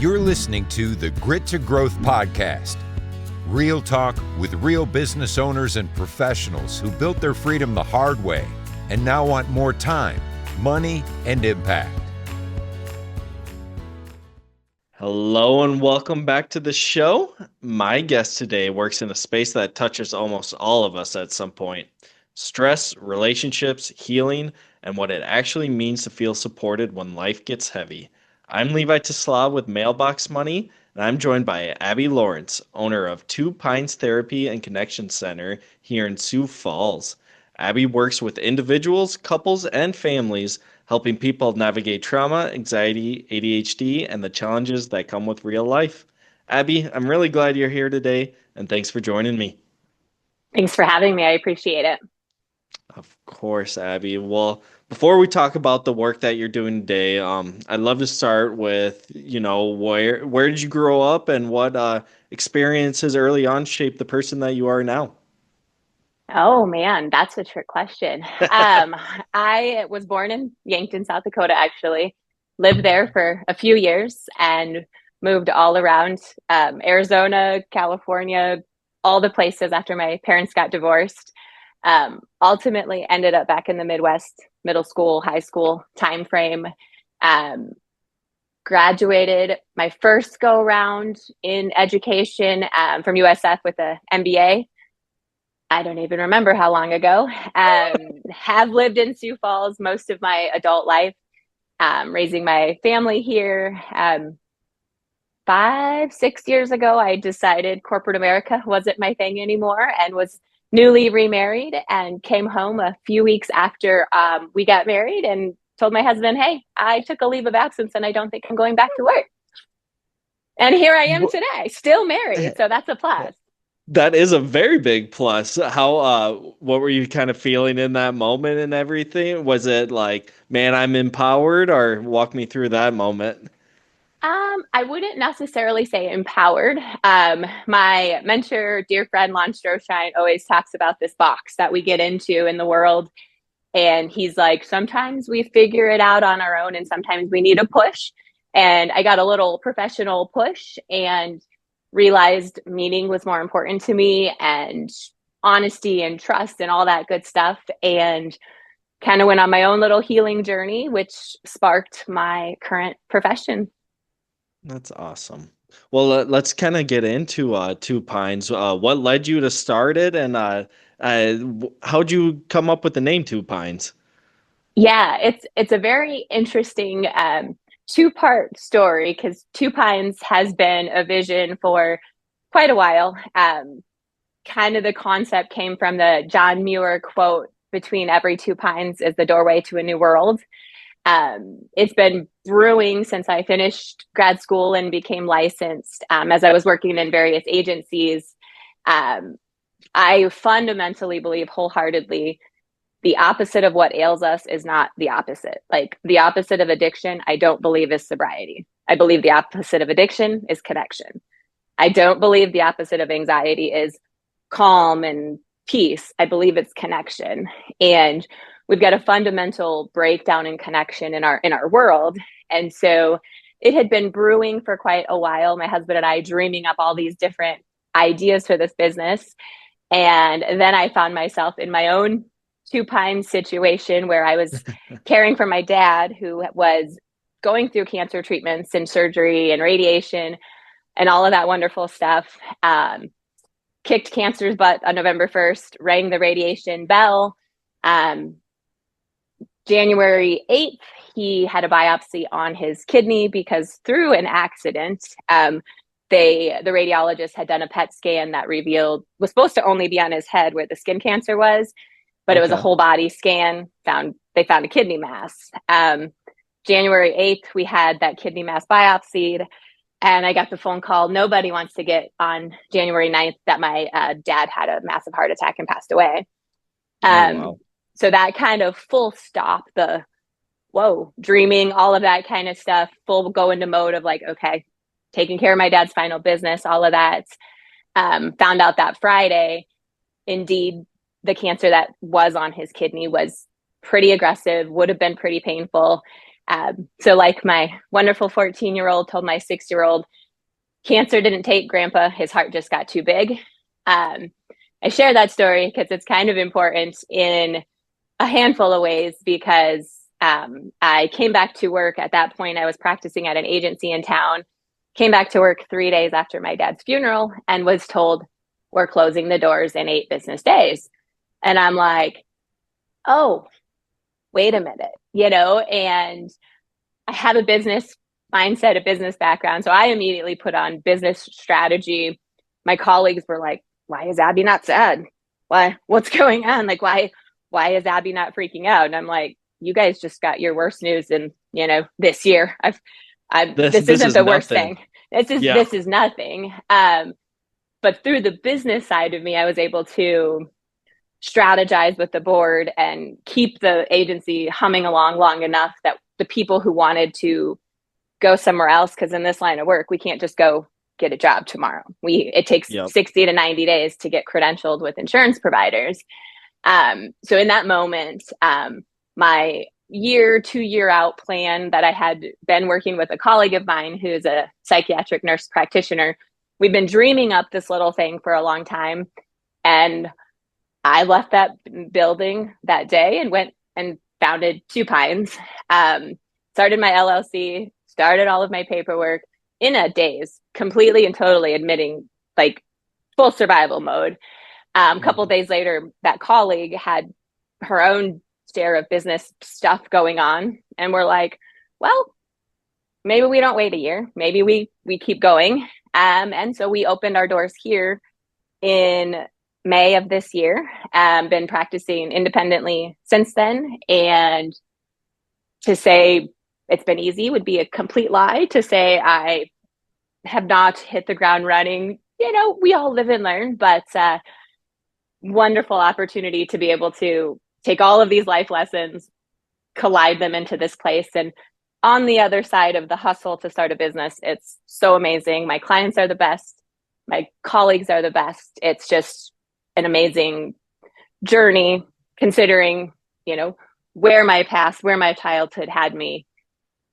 You're listening to the Grit to Growth podcast. Real talk with real business owners and professionals who built their freedom the hard way and now want more time, money, and impact. Hello and welcome back to the show. My guest today works in a space that touches almost all of us at some point. Stress, relationships, healing, and what it actually means to feel supported when life gets heavy. I'm Levi with Mailbox Money, and I'm joined by Abby Lawrence, owner of Two Pines Therapy and Connection Center here in Sioux Falls. Abby works with individuals, couples, and families, helping people navigate trauma, anxiety, ADHD, and the challenges that come with real life. Abby, I'm really glad you're here today, and thanks for joining me. Thanks for having me. I appreciate it. Of course, Abby. Well, before we talk about the work that you're doing today, I'd love to start with, where did you grow up and what experiences early on shaped the person that you are now? Oh man, that's a trick question. I was born in Yankton, South Dakota, actually. Lived there for a few years and moved all around Arizona, California, all the places after my parents got divorced. Ultimately ended up back in the Midwest, middle school, high school time frame. Graduated my first go around in education from USF with an MBA. I don't even remember how long ago. Have lived in Sioux Falls most of my adult life, raising my family here. 5-6 years ago, I decided corporate America wasn't my thing anymore and was newly remarried and came home a few weeks after we got married and told my husband, hey, I took a leave of absence and I don't think I'm going back to work. And here I am today, still married. So that's a plus. That is a very big plus. What were you kind of feeling in that moment and everything? Was it like, man, I'm empowered, or walk me through that moment? I wouldn't necessarily say empowered. My mentor, dear friend, Lon Stroshine, always talks about this box that we get into in the world. And he's like, sometimes we figure it out on our own and sometimes we need a push. And I got a little professional push and realized meaning was more important to me, and honesty and trust and all that good stuff. And kind of went on my own little healing journey, which sparked my current profession. That's awesome. Well, let's kind of get into Two Pines. What led you to start it, and how'd you come up with the name Two Pines? Yeah, it's a very interesting two-part story, because Two Pines has been a vision for quite a while. Kind of the concept came from the John Muir quote, between every two pines is the doorway to a new world. It's been brewing since I finished grad school and became licensed. As I was working in various agencies, I fundamentally believe wholeheartedly the opposite of what ails us is not the opposite. Like the opposite of addiction, I don't believe is sobriety. I believe the opposite of addiction is connection. I don't believe the opposite of anxiety is calm and peace. I believe it's connection. And we've got a fundamental breakdown in connection in our world. And so it had been brewing for quite a while. My husband and I dreaming up all these different ideas for this business. And then I found myself in my own Two Pines situation where I was caring for my dad, who was going through cancer treatments and surgery and radiation and all of that wonderful stuff. Kicked cancer's butt on November 1st, rang the radiation bell. January 8th, he had a biopsy on his kidney because through an accident, the radiologist had done a PET scan that was supposed to only be on his head where the skin cancer was, but it was a whole body scan. They found a kidney mass. January 8th, we had that kidney mass biopsied, and I got the phone call. Nobody wants to get on January 9th that my dad had a massive heart attack and passed away. Wow. So that kind of full stop the dreaming, all of that kind of stuff, full go into mode of like, okay, taking care of my dad's final business, all of that. Found out that Friday, indeed, the cancer that was on his kidney was pretty aggressive, would have been pretty painful. So like my wonderful 14-year-old told my 6-year-old, cancer didn't take grandpa, his heart just got too big. I share that story because it's kind of important in a handful of ways, because I came back to work. At that point, I was practicing at an agency in town, came back to work 3 days after my dad's funeral and was told, we're closing the doors in 8 business days. And I'm like, oh, wait a minute, and I have a business mindset, a business background. So I immediately put on business strategy. My colleagues were like, why is Abby not sad? What's going on? Like, why is Abby not freaking out? And I'm like, you guys just got your worst news in, this year. This isn't the worst thing. This is nothing. But through the business side of me, I was able to strategize with the board and keep the agency humming along long enough that the people who wanted to go somewhere else, because in this line of work, we can't just go get a job tomorrow. It takes 60 to 90 days to get credentialed with insurance providers. So in that moment, my 2-year out plan that I had been working with a colleague of mine who's a psychiatric nurse practitioner, we've been dreaming up this little thing for a long time. And I left that building that day and went and founded Two Pines, started my LLC, started all of my paperwork in a daze, completely and totally admitting like full survival mode. A couple of days later, that colleague had her own share of business stuff going on. And we're like, well, maybe we don't wait a year. Maybe we keep going. And so we opened our doors here in May of this year. Been practicing independently since then. And to say it's been easy would be a complete lie. To say I have not hit the ground running, we all live and learn, but wonderful opportunity to be able to take all of these life lessons, collide them into this place. And on the other side of the hustle to start a business, it's so amazing. My clients are the best. My colleagues are the best. It's just an amazing journey, considering, where my childhood had me.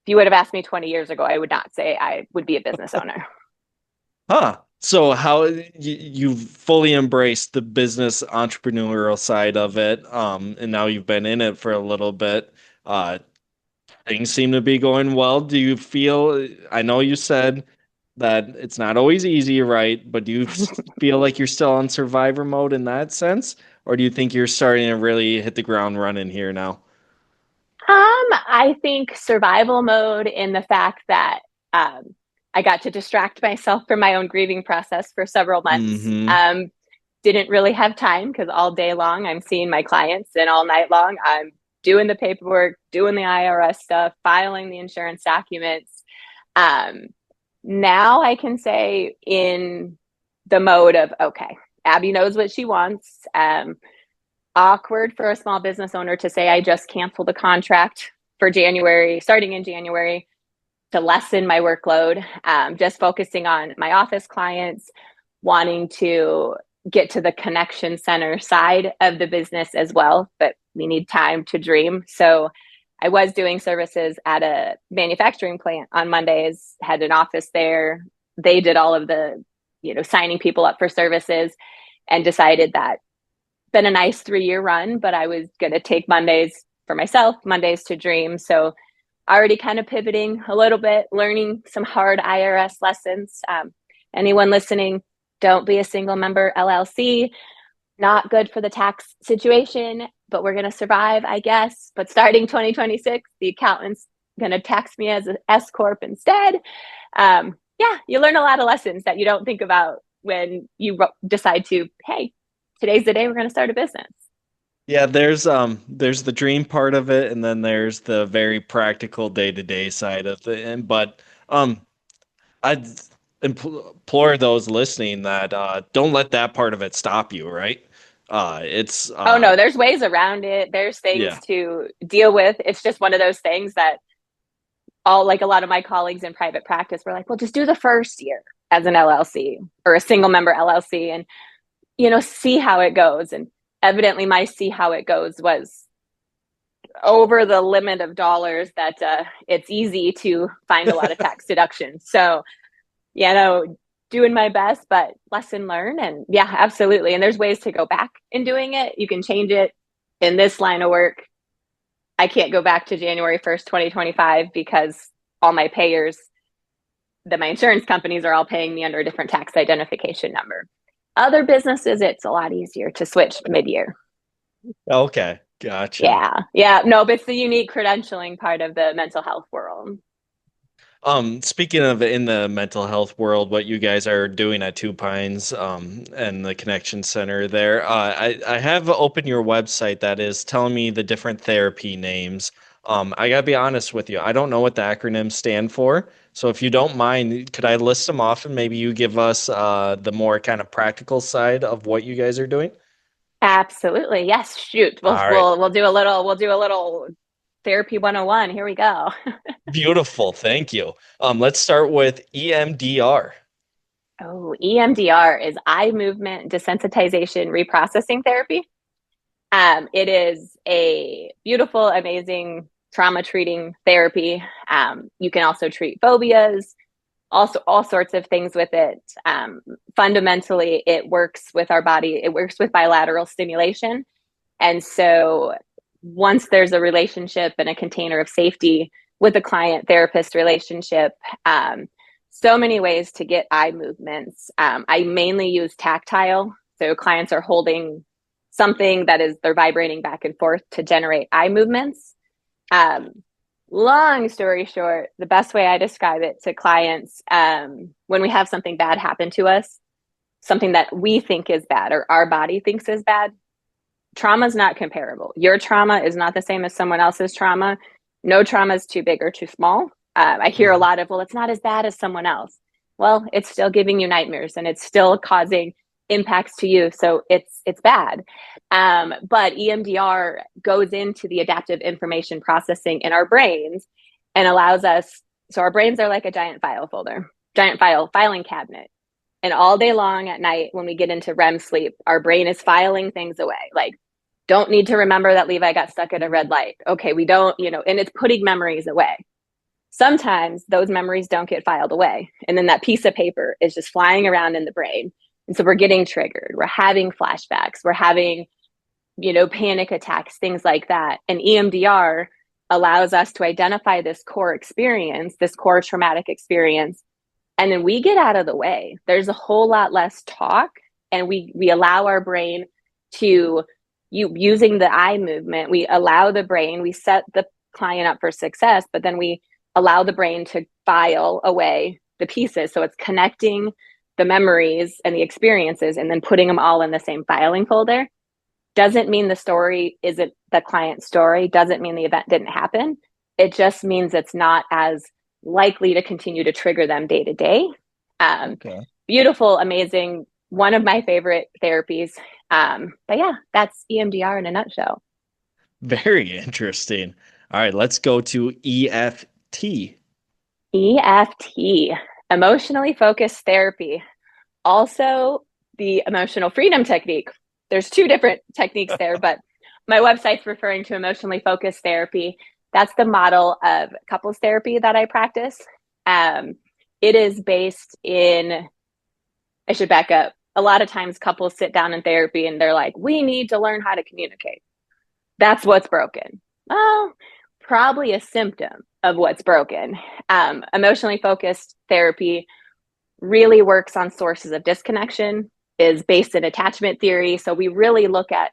If you would have asked me 20 years ago, I would not say I would be a business owner. Huh. So how you've fully embraced the business entrepreneurial side of it, and now you've been in it for a little bit. Things seem to be going well. Do you feel, I know you said that it's not always easy, right? But do you feel like you're still on survivor mode in that sense? Or do you think you're starting to really hit the ground running here now? I think survival mode in the fact that I got to distract myself from my own grieving process for several months. Mm-hmm. Didn't really have time because all day long I'm seeing my clients, and all night long I'm doing the paperwork, doing the IRS stuff, filing the insurance documents. Now I can say in the mode of, okay, Abby knows what she wants. Awkward for a small business owner to say I just canceled the contract for January, starting in January, to lessen my workload, just focusing on my office clients, wanting to get to the connection center side of the business as well, but we need time to dream. So I was doing services at a manufacturing plant on Mondays, had an office there. They did all of the, signing people up for services, and decided that been a nice 3-year run, but I was going to take Mondays for myself, Mondays to dream. So already kind of pivoting a little bit, learning some hard IRS lessons. Anyone listening, don't be a single member LLC. Not good for the tax situation, but we're going to survive, I guess. But starting 2026, the accountant's going to tax me as an S Corp instead. You learn a lot of lessons that you don't think about when you decide to, hey, today's the day we're going to start a business. Yeah, there's the dream part of it, and then there's the very practical day-to-day side of it. But I'd implore those listening that don't let that part of it stop you, right? It's oh no, there's ways around it. There's things to deal with. It's just one of those things that a lot of my colleagues in private practice were like, well, just do the first year as an LLC or a single member LLC and, see how it goes. And evidently my see how it goes was over the limit of dollars that it's easy to find a lot of tax deductions. So, doing my best, but lesson learned. And yeah, absolutely. And there's ways to go back in doing it. You can change it in this line of work. I can't go back to January 1st, 2025 because all my payers, my insurance companies are all paying me under a different tax identification number. Other businesses, it's a lot easier to switch mid-year. Okay, gotcha. Yeah. No, but it's the unique credentialing part of the mental health world. Speaking of in the mental health world, what you guys are doing at Two Pines, and the Connection Center there, I have opened your website that is telling me the different therapy names. I gotta be honest with you, I don't know what the acronyms stand for. So if you don't mind, could I list them off and maybe you give us the more kind of practical side of what you guys are doing? Absolutely. Yes. Shoot. We'll All right. we'll we'll do a little therapy 101. Here we go. Beautiful. Thank you. Let's start with EMDR. Oh, EMDR is eye movement desensitization reprocessing therapy. It is a beautiful, amazing trauma treating therapy. You can also treat phobias, also all sorts of things with it. Fundamentally, it works with our body. It works with bilateral stimulation. And so once there's a relationship and a container of safety with a client therapist relationship, so many ways to get eye movements. I mainly use tactile. So clients are holding something that is, they're vibrating back and forth to generate eye movements. Long story short, the best way I describe it to clients, when we have something bad happen to us, something that we think is bad or our body thinks is bad, trauma is not comparable. Your trauma is not the same as someone else's trauma. No trauma is too big or too small. I hear a lot of, well, it's not as bad as someone else. Well, it's still giving you nightmares and it's still causing impacts to you. So it's bad. But EMDR goes into the adaptive information processing in our brains and allows us, so our brains are like a giant filing cabinet. And all day long at night, when we get into REM sleep, our brain is filing things away. Like, don't need to remember that Levi got stuck at a red light. Okay, we don't, and it's putting memories away. Sometimes those memories don't get filed away. And then that piece of paper is just flying around in the brain. And so we're getting triggered. We're having flashbacks. We're having, panic attacks, things like that. And EMDR allows us to identify this core experience, this core traumatic experience. And then we get out of the way. There's a whole lot less talk. And we allow our brain to, using the eye movement, we allow the brain, we set the client up for success, but then we allow the brain to file away the pieces. So it's connecting the memories and the experiences and then putting them all in the same filing folder. Doesn't mean the story isn't the client's story. Doesn't mean the event didn't happen. It just means it's not as likely to continue to trigger them day to day. Okay. Beautiful, amazing. One of my favorite therapies. But yeah, that's EMDR in a nutshell. Very interesting. All right, let's go to EFT. EFT, emotionally focused therapy. Also, the emotional freedom technique. There's two different techniques there, but my website's referring to emotionally focused therapy. That's the model of couples therapy that I practice. It is based in, I should back up. A lot of times couples sit down in therapy and they're like, we need to learn how to communicate. That's what's broken. Well, probably a symptom of what's broken. Emotionally focused therapy really works on sources of disconnection, is based in attachment theory. So we really look at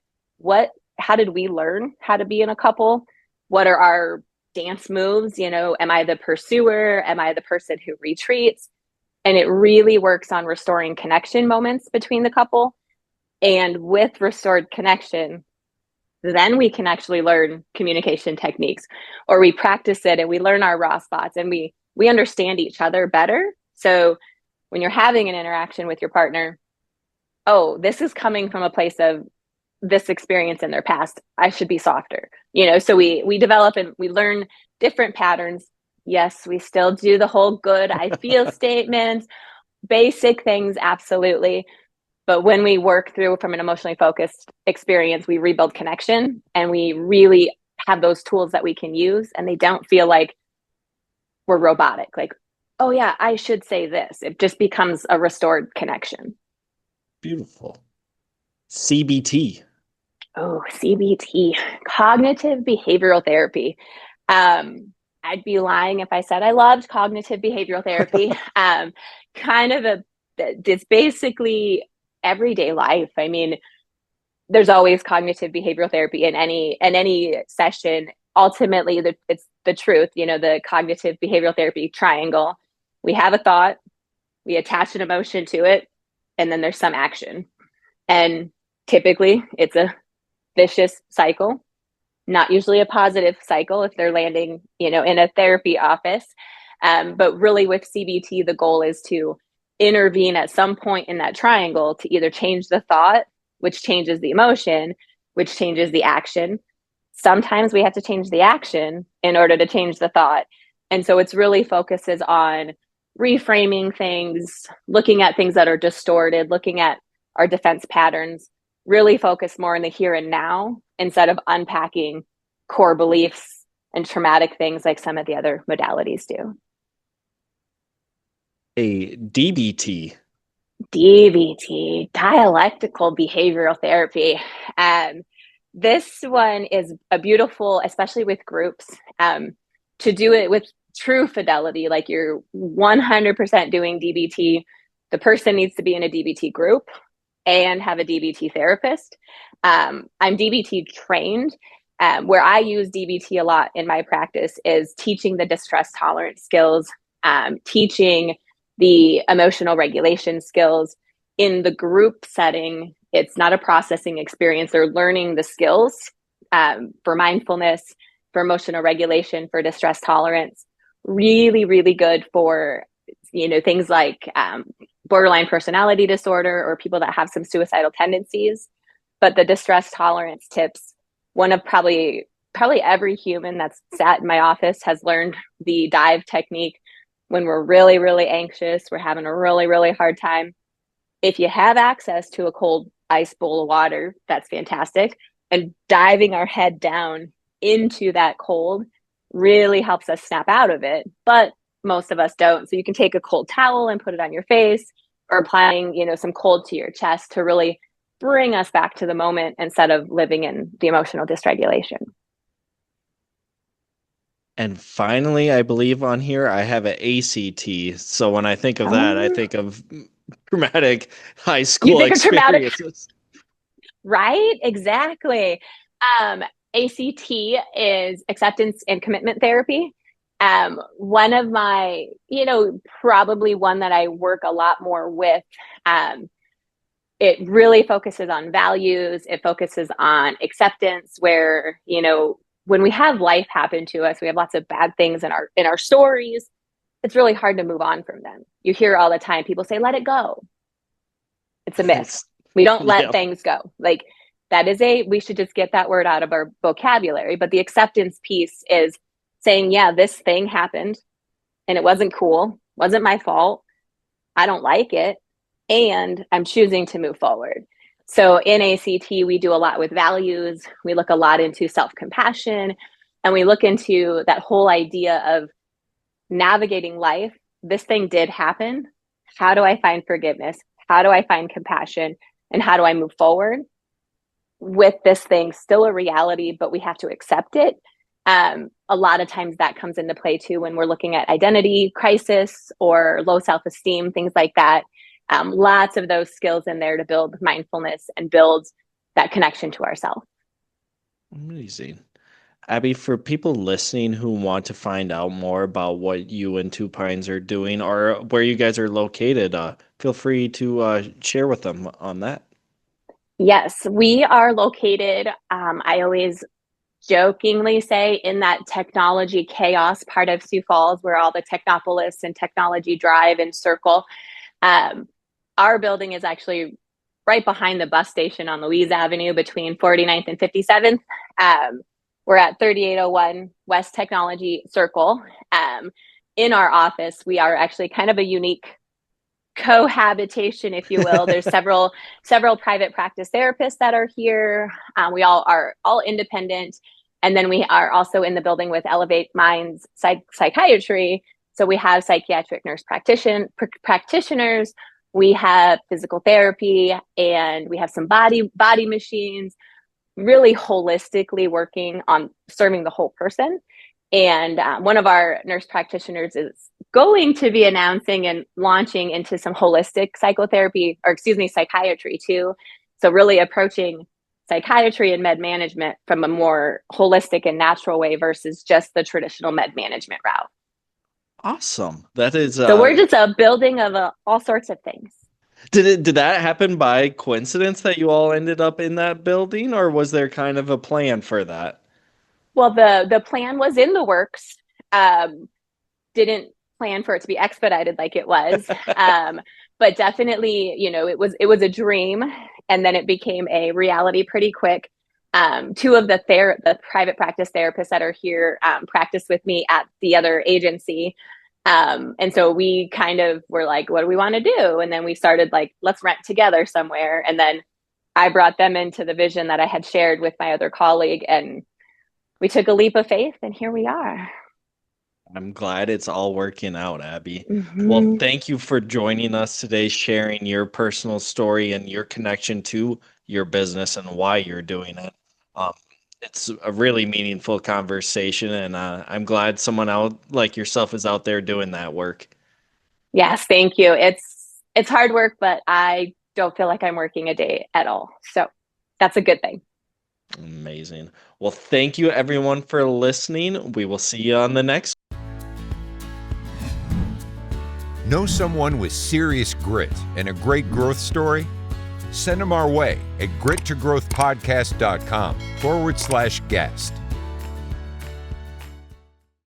how did we learn how to be in a couple? What are our dance moves? Am I the pursuer? Am I the person who retreats? And it really works on restoring connection moments between the couple. And with restored connection, then we can actually learn communication techniques, or we practice it and we learn our raw spots and we understand each other better. So when you're having an interaction with your partner, oh, this is coming from a place of this experience in their past. I should be softer. So we develop and we learn different patterns. Yes, we still do the whole good, I feel statements, basic things, absolutely. But when we work through from an emotionally focused experience, we rebuild connection and we really have those tools that we can use, and they don't feel like we're robotic. Like, oh yeah, I should say this. It just becomes a restored connection. Beautiful. CBT. Oh, CBT, cognitive behavioral therapy. I'd be lying if I said I loved cognitive behavioral therapy. It's basically everyday life. I mean, there's always cognitive behavioral therapy in any session. Ultimately, it's the truth. The cognitive behavioral therapy triangle. We have a thought, we attach an emotion to it, and then there's some action. And typically, it's a vicious cycle, not usually a positive cycle if they're landing, in a therapy office. But really with CBT, the goal is to intervene at some point in that triangle to either change the thought, which changes the emotion, which changes the action. Sometimes we have to change the action in order to change the thought. And so it's really focuses on reframing things, looking at things that are distorted, looking at our defense patterns, really focus more in the here and now instead of unpacking core beliefs and traumatic things like some of the other modalities do. A DBT. DBT, dialectical behavioral therapy. This one is a beautiful, especially with groups, to do it with true fidelity, like you're 100% doing DBT. The person needs to be in a DBT group and have a DBT therapist. I'm DBT trained. Where I use DBT a lot in my practice is teaching the distress tolerance skills, teaching the emotional regulation skills. In the group setting, it's not a processing experience. They're learning the skills for mindfulness, for emotional regulation, for distress tolerance. Really, really good for things like borderline personality disorder or people that have some suicidal tendencies. But the distress tolerance tips, one of probably every human that's sat in my office has learned the dive technique. When we're really, really anxious, we're having a really, really hard time. If you have access to a cold ice bowl of water, that's fantastic. And diving our head down into that cold really helps us snap out of it. But most of us don't. So you can take a cold towel and put it on your face, or applying, some cold to your chest to really bring us back to the moment instead of living in the emotional dysregulation. And finally, I believe on here, I have an ACT. So when I think of that, I think of traumatic high school experiences. Right? Exactly. ACT is acceptance and commitment therapy. One of my, probably one that I work a lot more with. It really focuses on values. It focuses on acceptance, where, when we have life happen to us, we have lots of bad things in our stories. It's really hard to move on from them. You hear all the time people say, let it go. It's a myth. We don't let things go. Like we should just get that word out of our vocabulary. But the acceptance piece is saying, yeah, this thing happened and it wasn't cool. Wasn't my fault. I don't like it. And I'm choosing to move forward. So in ACT, we do a lot with values. We look a lot into self-compassion, and we look into that whole idea of navigating life. This thing did happen. How do I find forgiveness? How do I find compassion? And how do I move forward with this thing still a reality, but we have to accept it? A lot of times that comes into play too when we're looking at identity crisis or low self-esteem, things like that. Lots of those skills in there to build mindfulness and build that connection to ourselves. Amazing. Abby, for people listening who want to find out more about what you and Two Pines are doing or where you guys are located, feel free to share with them on that. Yes, we are located, I always jokingly say, in that technology chaos part of Sioux Falls where all the Technopolis and Technology Drive and Circle. Our building is actually right behind the bus station on Louise Avenue between 49th and 57th. We're at 3801 West Technology Circle. In our office, we are actually kind of a unique cohabitation, if you will. There's several private practice therapists that are here. We all are independent. And then we are also in the building with Elevate Minds Psychiatry. So we have psychiatric nurse practitioners, we have physical therapy, and we have some body machines, really holistically working on serving the whole person. And one of our nurse practitioners is going to be announcing and launching into some holistic psychiatry too. So really approaching psychiatry and med management from a more holistic and natural way versus just the traditional med management route. Awesome. That is. So we're just a building of all sorts of things. Did that happen by coincidence that you all ended up in that building, or was there kind of a plan for that? Well, the plan was in the works. Didn't plan for it to be expedited like it was, but definitely, it was a dream, and then it became a reality pretty quick. Two of the private practice therapists that are here practice with me at the other agency. And so we kind of were like, what do we want to do? And then we started like, let's rent together somewhere. And then I brought them into the vision that I had shared with my other colleague, and we took a leap of faith, and here we are. I'm glad it's all working out, Abby. Mm-hmm. Well, thank you for joining us today, sharing your personal story and your connection to your business and why you're doing it. It's a really meaningful conversation, and I'm glad someone out like yourself is out there doing that work. Yes, thank you. It's hard work, but I don't feel like I'm working a day at all. So that's a good thing. Amazing. Well, thank you everyone for listening. We will see you on the next. Know someone with serious grit and a great growth story? Send them our way at grittogrowthpodcast.com/guest.